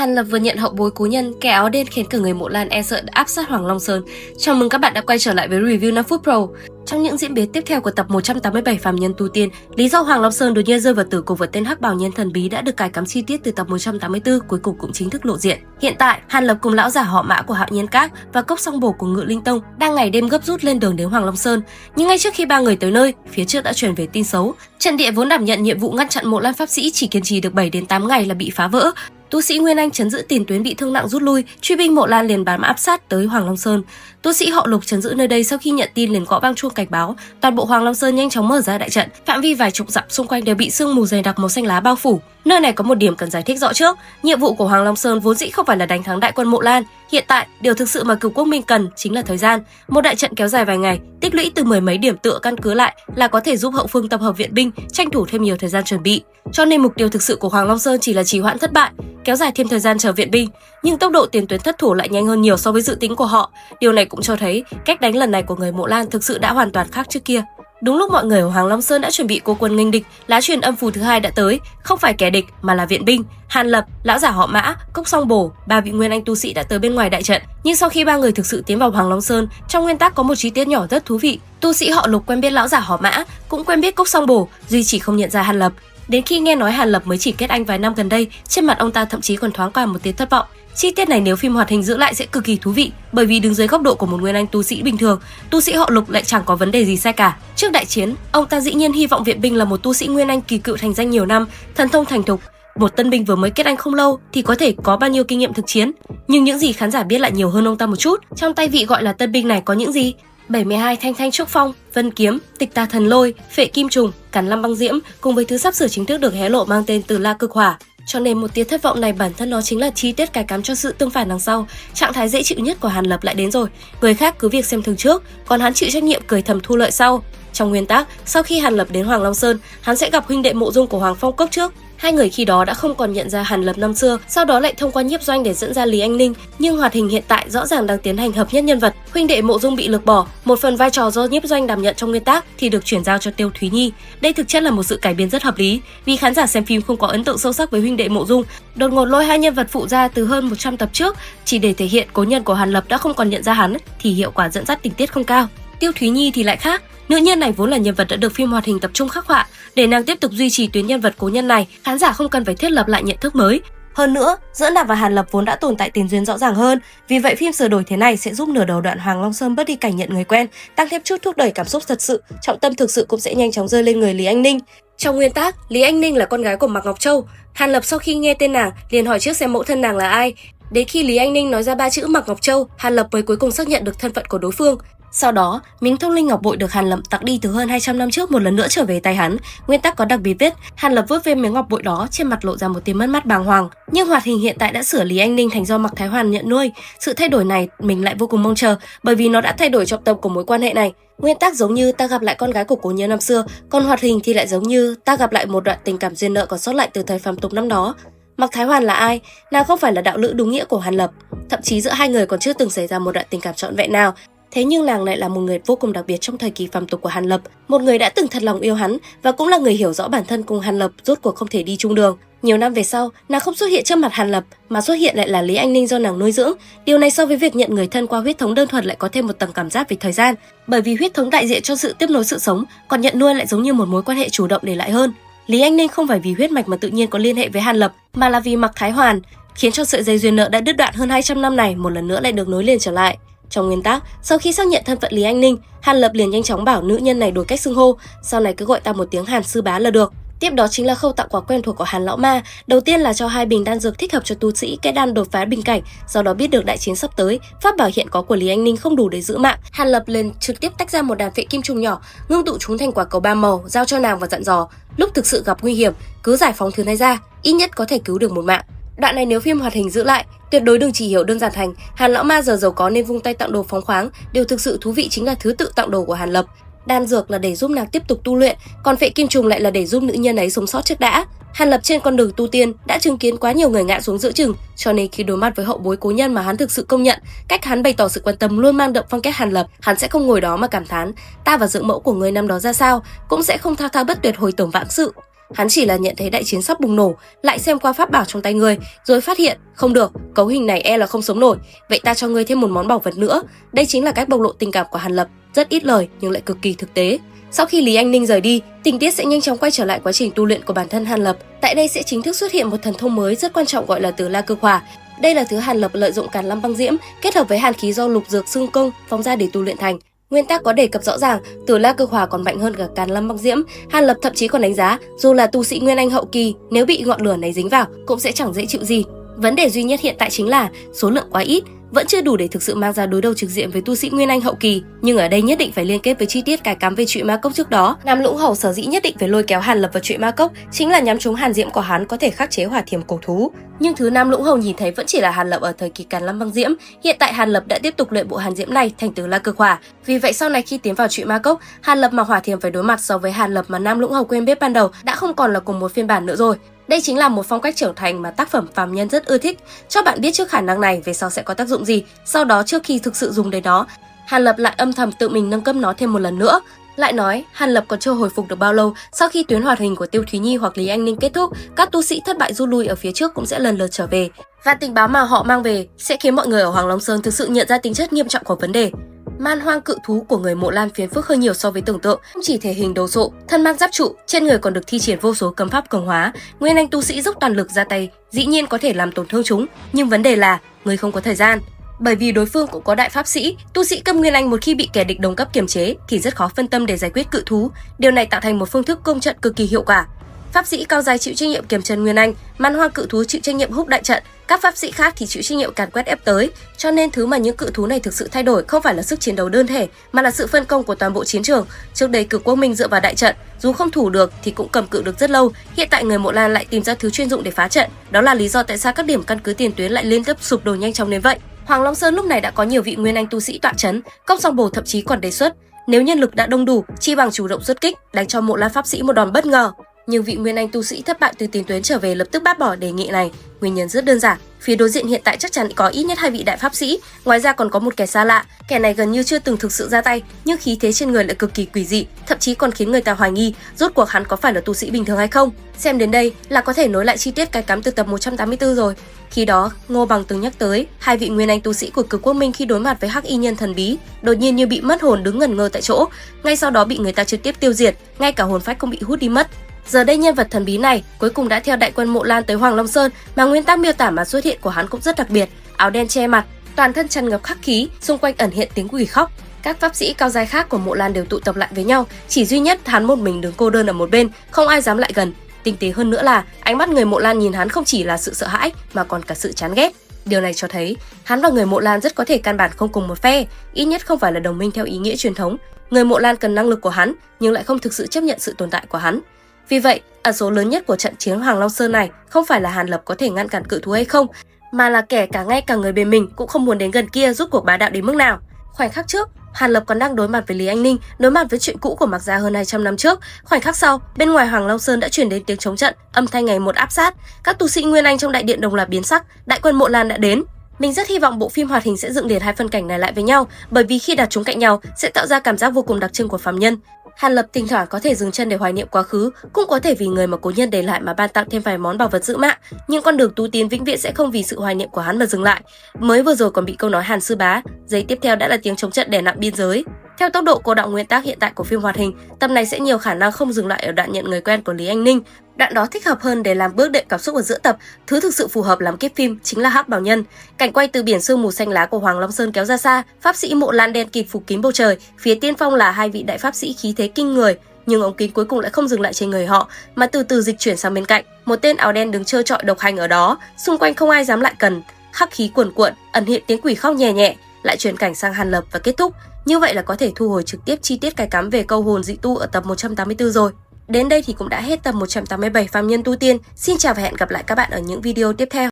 Hàn Lập vừa nhận hậu bối cố nhân, kẻ áo đen khiến cả người Mộ Lan e sợ đã áp sát Hoàng Long Sơn. Chào mừng các bạn đã quay trở lại với review 5 phút Pro. Trong những diễn biến tiếp theo của tập 187 Phàm Nhân Tu Tiên, lý do Hoàng Long Sơn đột nhiên rơi vào tử cục với tên hắc bào nhân thần bí đã được cài cắm chi tiết từ tập 184 cuối cùng cũng chính thức lộ diện. Hiện tại, Hàn Lập cùng lão giả họ Mã của Hạo Nhiên Các và cốc song bổ của Ngự Linh Tông đang ngày đêm gấp rút lên đường đến Hoàng Long Sơn. Nhưng ngay trước khi ba người tới nơi, phía trước đã truyền về tin xấu. Trận địa vốn đảm nhận nhiệm vụ ngăn chặn Mộ Lan pháp sĩ chỉ kiên trì được 7 đến 8 ngày là bị phá vỡ. Tu sĩ Nguyên Anh trấn giữ tiền tuyến bị thương nặng rút lui, truy binh Mộ Lan liền bám áp sát tới Hoàng Long Sơn. Tu sĩ họ Lục trấn giữ nơi đây sau khi nhận tin liền gõ vang chuông cảnh báo, toàn bộ Hoàng Long Sơn nhanh chóng mở ra đại trận, phạm vi vài chục dặm xung quanh đều bị sương mù dày đặc màu xanh lá bao phủ. Nơi này có một điểm cần giải thích rõ trước, nhiệm vụ của Hoàng Long Sơn vốn dĩ không phải là đánh thắng đại quân Mộ Lan, hiện tại điều thực sự mà Cửu Quốc Minh cần chính là thời gian. Một đại trận kéo dài vài ngày, tích lũy từ mười mấy điểm tựa căn cứ lại là có thể giúp hậu phương tập hợp viện binh, tranh thủ thêm nhiều thời gian chuẩn bị. Cho nên mục tiêu thực sự của Hoàng Long Sơn chỉ là trì hoãn thất bại, kéo dài thêm thời gian chờ viện binh, nhưng tốc độ tiền tuyến thất thủ lại nhanh hơn nhiều so với dự tính của họ. Điều này cũng cho thấy cách đánh lần này của người Mộ Lan thực sự đã hoàn toàn khác trước kia. Đúng lúc mọi người ở Hoàng Long Sơn đã chuẩn bị cô quân nghênh địch, lá truyền âm phù thứ hai đã tới, không phải kẻ địch mà là viện binh. Hàn Lập, lão giả họ Mã, cốc song bổ, ba vị nguyên anh tu sĩ đã tới bên ngoài đại trận. Nhưng sau khi ba người thực sự tiến vào Hoàng Long Sơn, trong nguyên tắc có một chi tiết nhỏ rất thú vị. Tu sĩ họ Lục quen biết lão giả họ Mã, cũng quen biết cốc song bổ, duy chỉ không nhận ra Hàn Lập. Đến khi nghe nói Hàn Lập mới chỉ kết anh vài năm gần đây, trên mặt ông ta thậm chí còn thoáng qua một tia thất vọng. Chi tiết này nếu phim hoạt hình giữ lại sẽ cực kỳ thú vị, bởi vì đứng dưới góc độ của một nguyên anh tu sĩ bình thường, tu sĩ họ Lục lại chẳng có vấn đề gì sai cả. Trước đại chiến, ông ta dĩ nhiên hy vọng viện binh là một tu sĩ nguyên anh kỳ cựu thành danh nhiều năm, thần thông thành thục. Một tân binh vừa mới kết anh không lâu thì có thể có bao nhiêu kinh nghiệm thực chiến, nhưng những gì khán giả biết lại nhiều hơn ông ta một chút. Trong tay vị gọi là tân binh này có những gì? 72 thanh thanh trúc phong, vân kiếm, tịch tà thần lôi, phệ kim trùng, càn lâm băng diễm cùng với thứ sắp sửa chính thức được hé lộ mang tên Từ La Cực Hỏa. Cho nên một tia thất vọng này bản thân nó chính là chi tiết cài cắm cho sự tương phản đằng sau. Trạng thái dễ chịu nhất của Hàn Lập lại đến rồi, người khác cứ việc xem thường trước, còn hắn chịu trách nhiệm cười thầm thu lợi sau. Trong nguyên tắc, sau khi Hàn Lập đến Hoàng Long Sơn, hắn sẽ gặp huynh đệ Mộ Dung của Hoàng Phong Cốc trước. Hai người khi đó đã không còn nhận ra Hàn Lập năm xưa, sau đó lại thông qua nhiếp doanh để dẫn ra Lý Anh Ninh, nhưng hoạt hình hiện tại rõ ràng đang tiến hành hợp nhất nhân vật. Huynh đệ Mộ Dung bị lược bỏ, một phần vai trò do nhiếp doanh đảm nhận trong nguyên tắc thì được chuyển giao cho Tiêu Thúy Nhi. Đây thực chất là một sự cải biến rất hợp lý, vì khán giả xem phim không có ấn tượng sâu sắc với huynh đệ Mộ Dung, đột ngột lôi hai nhân vật phụ ra từ hơn 100 tập trước chỉ để thể hiện cố nhân của Hàn Lập đã không còn nhận ra hắn thì hiệu quả dẫn dắt tình tiết không cao. Tiêu Thúy Nhi thì lại khác. Nữ nhân này vốn là nhân vật đã được phim hoạt hình tập trung khắc họa, để nàng tiếp tục duy trì tuyến nhân vật cố nhân này, khán giả không cần phải thiết lập lại nhận thức mới. Hơn nữa, giữa nàng và Hàn Lập vốn đã tồn tại tiền duyên rõ ràng hơn, vì vậy phim sửa đổi thế này sẽ giúp nửa đầu đoạn Hoàng Long Sơn bớt đi cảnh nhận người quen, tăng thêm chút thúc đẩy cảm xúc thật sự, trọng tâm thực sự cũng sẽ nhanh chóng rơi lên người Lý Anh Ninh. Trong nguyên tắc, Lý Anh Ninh là con gái của Mạc Ngọc Châu. Hàn Lập sau khi nghe tên nàng liền hỏi trước xem mẫu thân nàng là ai. Đến khi Lý Anh Ninh nói ra ba chữ Mạc Ngọc Châu, Hàn Lập mới cuối cùng xác nhận được thân phận của đối phương. Sau đó, miếng thông linh ngọc bội được Hàn Lập tặng đi từ hơn 200 năm trước một lần nữa trở về tay hắn. Nguyên tắc có đặc biệt viết, Hàn Lập vuốt ve miếng ngọc bội đó, trên mặt lộ ra một tia mất mát bàng hoàng. Nhưng hoạt hình hiện tại đã sửa Lý Anh Ninh thành do Mạc Thái Hoàn nhận nuôi. Sự thay đổi này mình lại vô cùng mong chờ, bởi vì nó đã thay đổi trọng tâm của mối quan hệ này. Nguyên tắc giống như ta gặp lại con gái của cố nhân năm xưa, còn hoạt hình thì lại giống như ta gặp lại một đoạn tình cảm duyên nợ còn sót lại từ thời phàm tục năm đó. Mạc Thái Hoàn là ai? Nàng không phải là đạo lữ đúng nghĩa của Hàn Lập, thậm chí giữa hai người còn chưa từng xảy ra một đoạn tình cảm trọn vẹn nào. Thế nhưng nàng lại là một người vô cùng đặc biệt trong thời kỳ phàm tục của Hàn Lập, một người đã từng thật lòng yêu hắn và cũng là người hiểu rõ bản thân cùng Hàn Lập rốt cuộc không thể đi chung đường. Nhiều năm về sau, nàng không xuất hiện trước mặt Hàn Lập mà xuất hiện lại là Lý Anh Ninh do nàng nuôi dưỡng. Điều này so với việc nhận người thân qua huyết thống đơn thuần lại có thêm một tầng cảm giác về thời gian, bởi vì huyết thống đại diện cho sự tiếp nối sự sống, còn nhận nuôi lại giống như một mối quan hệ chủ động để lại hơn. Lý Anh Ninh không phải vì huyết mạch mà tự nhiên có liên hệ với Hàn Lập, mà là vì Mạc Thái Hoàn, khiến cho sợi dây duyên nợ đã đứt đoạn hơn 200 năm này một lần nữa lại được nối liền trở lại. Trong nguyên tắc, sau khi xác nhận thân phận Lý Anh Ninh, Hàn Lập liền nhanh chóng bảo nữ nhân này đổi cách xưng hô, sau này cứ gọi ta một tiếng Hàn sư bá là được. Tiếp đó chính là khâu tặng quà quen thuộc của Hàn lão ma, đầu tiên là cho 2 bình đan dược thích hợp cho tu sĩ kết đan đột phá bình cảnh, sau đó biết được đại chiến sắp tới, pháp bảo hiện có của Lý Anh Ninh không đủ để giữ mạng, Hàn Lập liền trực tiếp tách ra một đàn phệ kim trùng nhỏ, ngưng tụ chúng thành quả cầu 3 màu, giao cho nàng và dặn dò, lúc thực sự gặp nguy hiểm, cứ giải phóng thứ này ra, ít nhất có thể cứu được một mạng. Đoạn này nếu phim hoạt hình giữ lại, tuyệt đối đừng chỉ hiểu đơn giản thành Hàn lão ma giờ giàu có nên vung tay tặng đồ phóng khoáng, điều thực sự thú vị chính là thứ tự tặng đồ của Hàn Lập. Đan dược là để giúp nàng tiếp tục tu luyện, còn phệ kim trùng lại là để giúp nữ nhân ấy sống sót trước đã. Hàn Lập trên con đường tu tiên đã chứng kiến quá nhiều người ngã xuống giữa chừng, cho nên khi đối mặt với hậu bối cố nhân mà hắn thực sự công nhận, cách hắn bày tỏ sự quan tâm luôn mang đậm phong cách Hàn Lập, hắn sẽ không ngồi đó mà cảm thán ta và dưỡng mẫu của người năm đó ra sao, cũng sẽ không thao thao bất tuyệt hồi tưởng vãng sự. Hắn chỉ là nhận thấy đại chiến sắp bùng nổ, lại xem qua pháp bảo trong tay người, rồi phát hiện, không được, cấu hình này e là không sống nổi, vậy ta cho ngươi thêm một món bảo vật nữa. Đây chính là cách bộc lộ tình cảm của Hàn Lập, rất ít lời nhưng lại cực kỳ thực tế. Sau khi Lý Anh Ninh rời đi, tình tiết sẽ nhanh chóng quay trở lại quá trình tu luyện của bản thân Hàn Lập. Tại đây sẽ chính thức xuất hiện một thần thông mới rất quan trọng gọi là Tử La Cực Hỏa. Đây là thứ Hàn Lập lợi dụng Càn Lâm băng diễm kết hợp với hàn khí do lục dược xương công phóng ra để tu luyện thành. Nguyên tắc có đề cập rõ ràng, Tử La Cực Hỏa còn mạnh hơn cả Càn Lâm băng diễm. Hàn Lập thậm chí còn đánh giá, dù là tu sĩ Nguyên Anh hậu kỳ, nếu bị ngọn lửa này dính vào cũng sẽ chẳng dễ chịu gì. Vấn đề duy nhất hiện tại chính là số lượng quá ít, vẫn chưa đủ để thực sự mang ra đối đầu trực diện với tu sĩ Nguyên Anh hậu kỳ, nhưng ở đây nhất định phải liên kết với chi tiết cài cắm về Trụy Ma Cốc trước đó. Nam Lũng Hầu sở dĩ nhất định phải lôi kéo Hàn Lập vào Trụy Ma Cốc chính là nhắm trúng hàn diễm của hắn có thể khắc chế hỏa thiềm cổ thú. Nhưng thứ Nam Lũng Hầu nhìn thấy vẫn chỉ là Hàn Lập ở thời kỳ Càn Lâm băng diễm, hiện tại Hàn Lập đã tiếp tục luyện bộ hàn diễm này thành Tử La Cực Hỏa. Vì vậy sau này khi tiến vào Trụy Ma Cốc, Hàn Lập mà hỏa thiềm phải đối mặt so với Hàn Lập mà Nam Lũng Hầu quên biết ban đầu đã không còn là cùng một phiên bản nữa rồi. Đây chính là một phong cách trưởng thành mà tác phẩm phàm nhân rất ưa thích, cho bạn biết trước khả năng này về sau sẽ có tác dụng gì, sau đó trước khi thực sự dùng đến nó, Hàn Lập lại âm thầm tự mình nâng cấp nó thêm một lần nữa. Lại nói, Hàn Lập còn chưa hồi phục được bao lâu, sau khi tuyến hoạt hình của Tiêu Thúy Nhi hoặc Lý Anh Ninh kết thúc, các tu sĩ thất bại rút lui ở phía trước cũng sẽ lần lượt trở về. Và tình báo mà họ mang về sẽ khiến mọi người ở Hoàng Long Sơn thực sự nhận ra tính chất nghiêm trọng của vấn đề. Man hoang cự thú của người Mộ Lan phiền phức hơn nhiều so với tưởng tượng, không chỉ thể hình đồ sộ, thân mang giáp trụ, trên người còn được thi triển vô số cấm pháp cường hóa. Nguyên Anh tu sĩ dốc toàn lực ra tay, dĩ nhiên có thể làm tổn thương chúng, nhưng vấn đề là người không có thời gian. Bởi vì đối phương cũng có đại pháp sĩ, tu sĩ cấp Nguyên Anh một khi bị kẻ địch đồng cấp kiềm chế thì rất khó phân tâm để giải quyết cự thú. Điều này tạo thành một phương thức công trận cực kỳ hiệu quả. Pháp sĩ cao dài chịu trách nhiệm kiềm chân Nguyên Anh, man hoang cự thú chịu trách nhiệm húc đại trận, các pháp sĩ khác thì chịu trách nhiệm càn quét ép tới. Cho nên thứ mà những cự thú này thực sự thay đổi không phải là sức chiến đấu đơn thể, mà là sự phân công của toàn bộ chiến trường. Trước đây Cực Quốc Minh dựa vào đại trận, dù không thủ được thì cũng cầm cự được rất lâu. Hiện tại người Mộ Lan lại tìm ra thứ chuyên dụng để phá trận, đó là lý do tại sao các điểm căn cứ tiền tuyến lại liên tiếp sụp đổ nhanh chóng đến vậy. Hoàng Long Sơn lúc này đã có nhiều vị Nguyên Anh tu sĩ tọa chấn, Cốc Song Bồ thậm chí còn đề xuất, nếu nhân lực đã đông đủ, chi bằng chủ động xuất kích, đánh cho Mộ Lan pháp sĩ một đòn bất ngờ. Nhưng vị Nguyên Anh tu sĩ thất bại từ tiền tuyến trở về lập tức bác bỏ đề nghị này. Nguyên nhân rất đơn giản, phía đối diện hiện tại chắc chắn có ít nhất 2 vị đại pháp sĩ, ngoài ra còn có một kẻ xa lạ. Kẻ này gần như chưa từng thực sự ra tay, nhưng khí thế trên người lại cực kỳ quỷ dị, thậm chí còn khiến người ta hoài nghi rốt cuộc hắn có phải là tu sĩ bình thường hay không. Xem đến đây là có thể nối lại chi tiết cài cắm từ tập 184 rồi. Khi đó, Ngô Bằng từng nhắc tới 2 vị Nguyên Anh tu sĩ của Cực Quốc Minh khi đối mặt với hắc y nhân thần bí, đột nhiên như bị mất hồn đứng ngẩn ngơ tại chỗ, ngay sau đó bị người ta trực tiếp tiêu diệt, ngay cả hồn phách cũng bị hút đi mất. Giờ đây nhân vật thần bí này cuối cùng đã theo đại quân Mộ Lan tới Hoàng Long Sơn, mà nguyên tắc miêu tả mà xuất hiện của hắn cũng rất đặc biệt, áo đen che mặt, toàn thân tràn ngập khắc khí, xung quanh ẩn hiện tiếng quỷ khóc. Các pháp sĩ cao giai khác của Mộ Lan đều tụ tập lại với nhau, chỉ duy nhất hắn một mình đứng cô đơn ở một bên, không ai dám lại gần. Tinh tế hơn nữa là ánh mắt người Mộ Lan nhìn hắn không chỉ là sự sợ hãi mà còn cả sự chán ghét. Điều này cho thấy hắn và người Mộ Lan rất có thể căn bản không cùng một phe, ít nhất không phải là đồng minh theo ý nghĩa truyền thống. Người Mộ Lan cần năng lực của hắn nhưng lại không thực sự chấp nhận sự tồn tại của hắn. Vì vậy, ẩn số lớn nhất của trận chiến Hoàng Long Sơn này không phải là Hàn Lập có thể ngăn cản cự thú hay không, mà là kẻ ngay cả người bên mình cũng không muốn đến gần kia rút cuộc bá đạo đến mức nào. Khoảnh khắc trước, Hàn Lập còn đang đối mặt với Lý Anh Ninh, đối mặt với chuyện cũ của Mạc Gia hơn 200 năm trước. Khoảnh khắc sau, bên ngoài Hoàng Long Sơn đã truyền đến tiếng chống trận, âm thanh ngày một áp sát. Các tu sĩ Nguyên Anh trong đại điện đồng loạt biến sắc, đại quân Mộ Lan đã đến. Mình rất hy vọng bộ phim hoạt hình sẽ dựng liền 2 phân cảnh này lại với nhau, bởi vì khi đặt chúng cạnh nhau sẽ tạo ra cảm giác vô cùng đặc trưng của phàm nhân. Hàn Lập thỉnh thoảng có thể dừng chân để hoài niệm quá khứ, cũng có thể vì người mà cố nhân để lại mà ban tặng thêm vài món bảo vật giữ mạng, nhưng con đường tu tiến vĩnh viễn sẽ không vì sự hoài niệm của hắn mà dừng lại. Mới vừa rồi còn bị câu nói Hàn sư bá, giây tiếp theo đã là tiếng chống trận đè nặng biên giới. Theo tốc độ cô đọng nguyên tác hiện tại của phim hoạt hình, tập này sẽ nhiều khả năng không dừng lại ở đoạn nhận người quen của Lý Anh Ninh. Đoạn đó thích hợp hơn để làm bước đệm cảm xúc ở giữa tập. Thứ thực sự phù hợp làm kết phim chính là hắc bào nhân. Cảnh quay từ biển sương mù xanh lá của Hoàng Long Sơn kéo ra xa, pháp sĩ Mộ Lan đen kịt phủ kín bầu trời, phía tiên phong là 2 vị đại pháp sĩ khí thế kinh người. Nhưng ống kính cuối cùng lại không dừng lại trên người họ, mà từ từ dịch chuyển sang bên cạnh. Một tên áo đen đứng trơ trọi độc hành ở đó, xung quanh không ai dám lại gần. Khắc khí cuồn cuộn, ẩn hiện tiếng quỷ khóc nhẹ nhẹ, lại chuyển cảnh sang Hàn Lập và kết thúc. Như vậy là có thể thu hồi trực tiếp chi tiết cài cắm về câu hồn dị tu ở tập 184 rồi. Đến đây thì cũng đã hết tập 187 Phàm Nhân Tu Tiên. Xin chào và hẹn gặp lại các bạn ở những video tiếp theo.